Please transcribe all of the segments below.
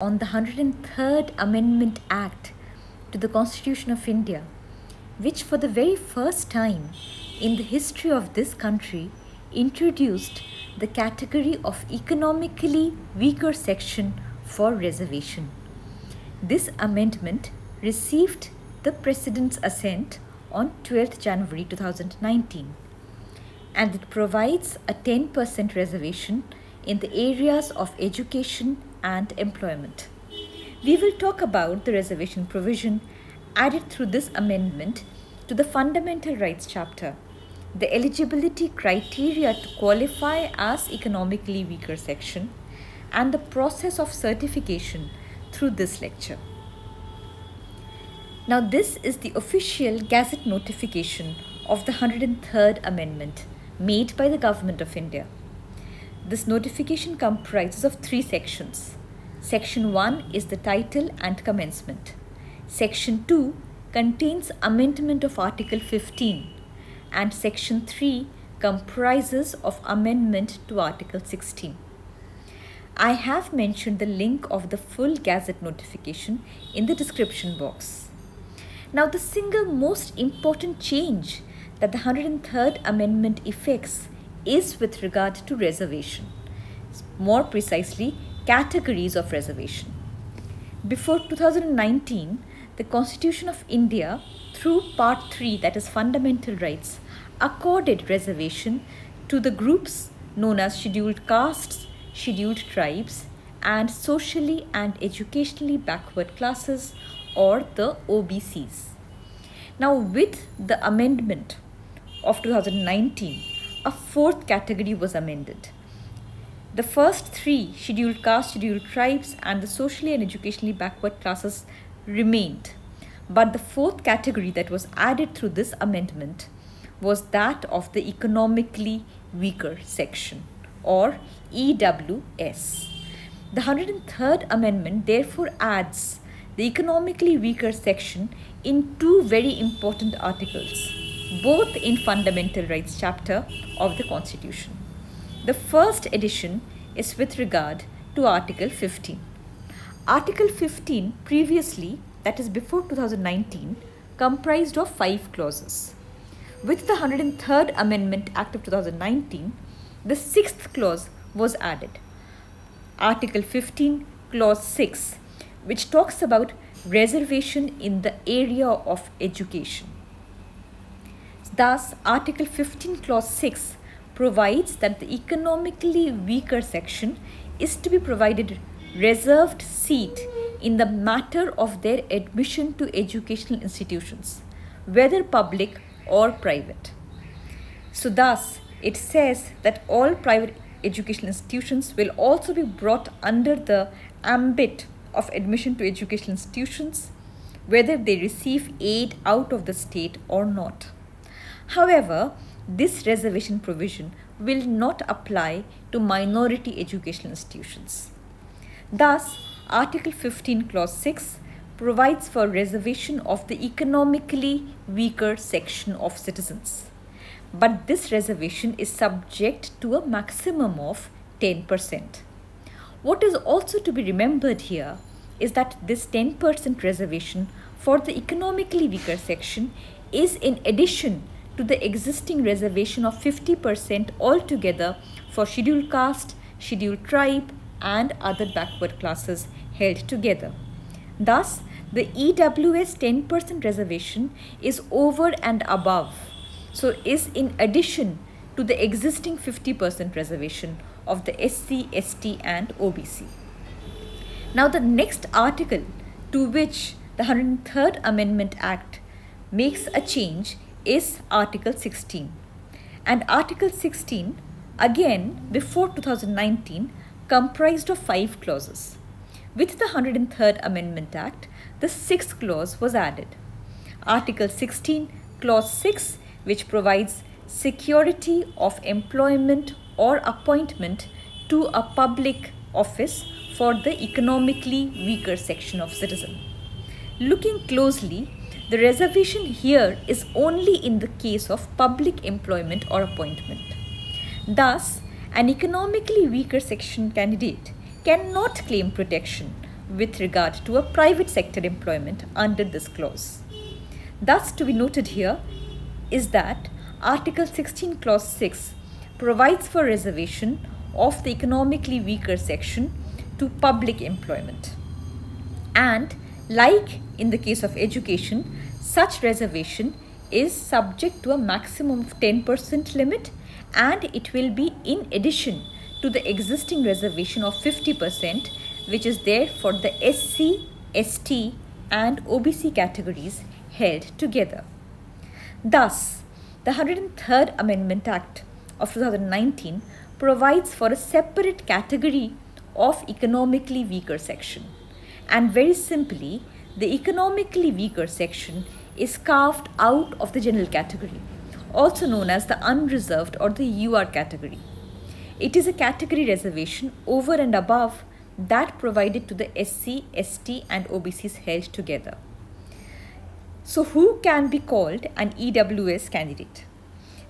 on the 103rd Amendment Act to the Constitution of India, which for the very first time in the history of this country introduced the category of economically weaker section for reservation. This amendment received the President's assent on 12th January 2019, and it provides a 10% reservation in the areas of education and employment. We will talk about the reservation provision added through this amendment to the Fundamental Rights chapter, the eligibility criteria to qualify as economically weaker section, and the process of certification through this lecture. Now, this is the official Gazette notification of the 103rd Amendment made by the Government of India. This notification comprises of 3 sections. Section 1 is the title and commencement. Section 2 contains amendment of Article 15, and Section 3 comprises of amendment to Article 16. I have mentioned the link of the full Gazette notification in the description box. Now, the single most important change that the 103rd Amendment effects is with regard to reservation, more precisely categories of reservation. Before 2019, the Constitution of India, through Part 3, that is Fundamental Rights, accorded reservation to the groups known as scheduled castes, scheduled tribes, and socially and educationally backward classes, or the OBCs. Now, with the amendment of 2019, a 4th category was amended. The first 3, scheduled castes, scheduled tribes, and the socially and educationally backward classes remained. But the 4th category that was added through this amendment was that of the economically weaker section, or EWS. The 103rd Amendment therefore adds the economically weaker section in 2 very important articles, both in Fundamental Rights chapter of the Constitution. The first addition is with regard to Article 15. Article 15 previously, that is before 2019, comprised of 5 clauses. With the 103rd Amendment Act of 2019, the 6th clause was added. Article 15, Clause 6, which talks about reservation in the area of education. Thus, Article 15, Clause 6 provides that the economically weaker section is to be provided reserved seat in the matter of their admission to educational institutions, whether public or private. So thus, it says that all private educational institutions will also be brought under the ambit of admission to educational institutions, whether they receive aid out of the state or not. However, this reservation provision will not apply to minority educational institutions. Thus, Article 15, Clause 6 provides for reservation of the economically weaker section of citizens. But this reservation is subject to a maximum of 10%. What is also to be remembered here is that this 10% reservation for the economically weaker section is in addition to the existing reservation of 50% altogether for scheduled caste, scheduled tribe, and other backward classes held together. Thus, the EWS 10% reservation is over and above, so is in addition to the existing 50% reservation of the SC, ST, and OBC. Now, the next article to which the 103rd Amendment Act makes a change is Article 16. And Article 16, again before 2019, comprised of 5 clauses. With the 103rd Amendment Act, the 6th clause was added. Article 16, Clause 6, which provides security of employment or appointment to a public office for the economically weaker section of citizen. Looking closely, the reservation here is only in the case of public employment or appointment. Thus, an economically weaker section candidate cannot claim protection with regard to a private sector employment under this clause. Thus, to be noted here is that Article 16 Clause 6 provides for reservation of the economically weaker section to public employment. And like in the case of education, such reservation is subject to a maximum of 10% limit, and it will be in addition to the existing reservation of 50% which is there for the SC, ST and OBC categories held together. Thus, the 103rd Amendment Act of 2019 provides for a separate category of economically weaker section. And very simply, the economically weaker section is carved out of the general category, also known as the unreserved or the UR category. It is a category reservation over and above that provided to the SC, ST and OBCs held together. So who can be called an EWS candidate?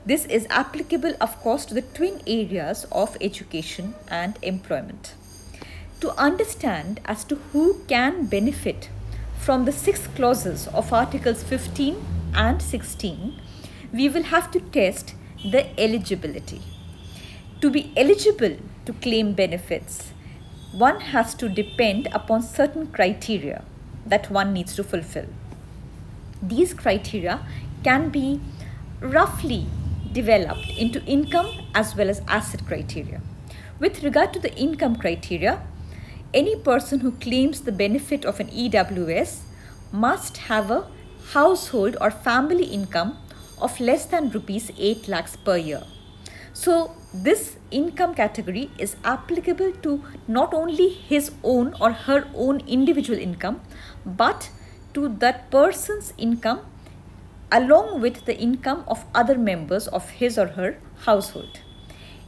This is applicable, of course, to the twin areas of education and employment. To understand as to who can benefit from the 6 clauses of Articles 15 and 16, we will have to test the eligibility. To be eligible to claim benefits, one has to depend upon certain criteria that one needs to fulfill. These criteria can be roughly developed into income as well as asset criteria. With regard to the income criteria, any person who claims the benefit of an EWS must have a household or family income of less than rupees 8 lakhs per year. So this income category is applicable to not only his own or her own individual income, but to that person's income along with the income of other members of his or her household.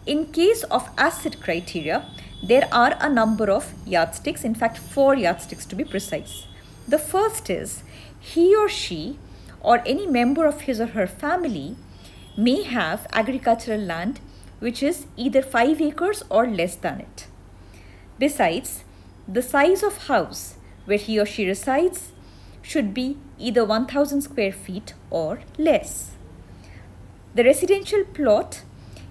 In case of asset criteria, there are a number of yardsticks, in fact 4 yardsticks to be precise. The first is he or she or any member of his or her family may have agricultural land which is either 5 acres or less than it. Besides, the size of house where he or she resides should be either 1000 square feet or less. The residential plot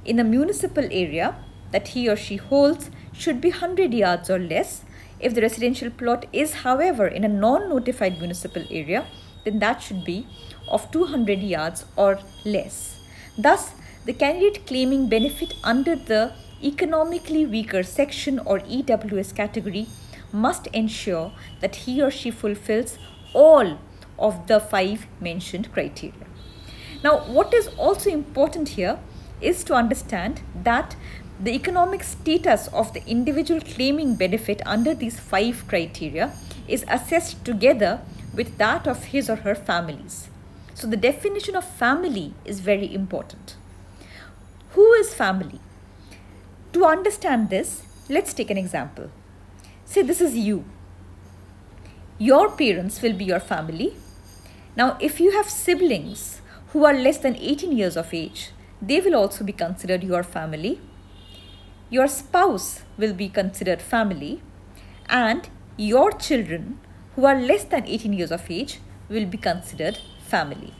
in a municipal area that he or she holds should be 100 yards or less. If the residential plot is, however, in a non-notified municipal area, then that should be of 200 yards or less. Thus, the candidate claiming benefit under the economically weaker section or EWS category must ensure that he or she fulfills all of the 5 mentioned criteria. Now, what is also important here is to understand that the economic status of the individual claiming benefit under these 5 criteria is assessed together with that of his or her families. So the definition of family is very important. Who is family? To understand this, let's take an example. Say this is you. Your parents will be your family. Now, if you have siblings who are less than 18 years of age, they will also be considered your family. Your spouse will be considered family, and your children who are less than 18 years of age will be considered family.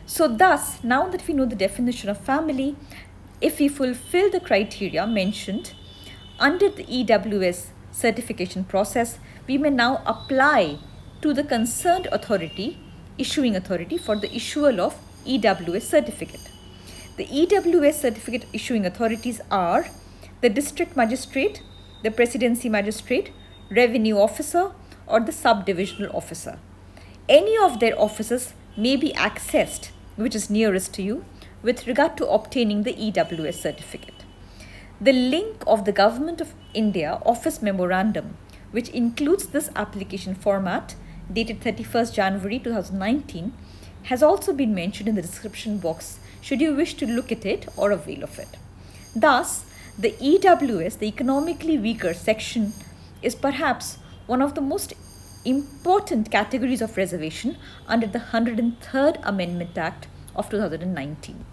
So thus, now that we know the definition of family, if we fulfill the criteria mentioned under the EWS certification process, we may now apply to the concerned authority, issuing authority, for the issual of EWS certificate. The EWS certificate issuing authorities are the district magistrate, the presidency magistrate, revenue officer or the subdivisional officer. Any of their offices may be accessed which is nearest to you with regard to obtaining the EWS certificate. The link of the Government of India Office Memorandum, which includes this application format dated 31st January 2019, has also been mentioned in the description box should you wish to look at it or avail of it. Thus, the EWS, the economically weaker section, is perhaps one of the most important categories of reservation under the 103rd Amendment Act of 2019.